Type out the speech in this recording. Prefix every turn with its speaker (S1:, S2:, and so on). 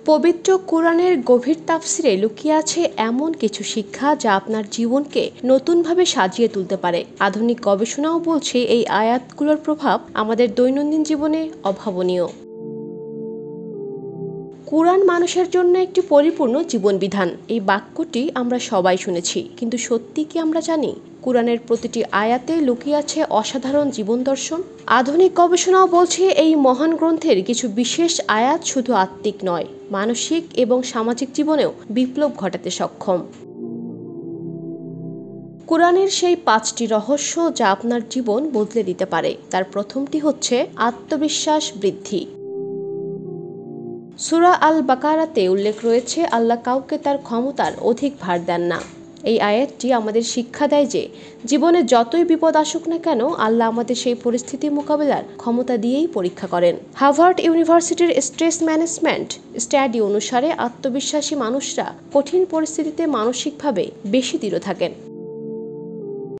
S1: পবিত্র কোরআনের গভীর তাফসিরে লুকিয়ে আছে এমন কিছু শিক্ষা যা আপনার জীবনকে নতুনভাবে সাজিয়ে তুলতে পারে। আধুনিক গবেষণাও বলছে এই আয়াতগুলোর প্রভাব আমাদের দৈনন্দিন জীবনে অভাবনীয়। কোরআন মানুষের জন্য একটি পরিপূর্ণ জীবনবিধান, এই বাক্যটি আমরা সবাই শুনেছি, কিন্তু সত্যি কি আমরা জানি কোরআনের প্রতিটি আয়াতে লুকিয়ে আছে অসাধারণ জীবন দর্শন? আধুনিক গবেষণাও বলছে এই মহান গ্রন্থের কিছু বিশেষ আয়াত শুধু আত্মিক নয়, মানসিক এবং সামাজিক জীবনেও বিপ্লব ঘটাতে সক্ষম। কোরআনের সেই 5টি রহস্য যা আপনার জীবন বদলে দিতে পারে, তার প্রথমটি হচ্ছে আত্মবিশ্বাস বৃদ্ধি। সূরা আল বাকারাতে উল্লেখ রয়েছে, আল্লাহ কাউকে তার ক্ষমতার অধিক ভার দেন না। এই আয়াতটি আমাদের শিক্ষা দেয় যে জীবনে যতই বিপদ আসুক না কেন, আল্লাহ আমাদের সেই পরিস্থিতি মোকাবেলার ক্ষমতা দিয়েই পরীক্ষা করেন। হার্ভার্ড ইউনিভার্সিটির স্ট্রেস ম্যানেজমেন্ট স্টাডি অনুসারে আত্মবিশ্বাসী মানুষরা কঠিন পরিস্থিতিতে মানসিকভাবে বেশি দৃঢ় থাকেন।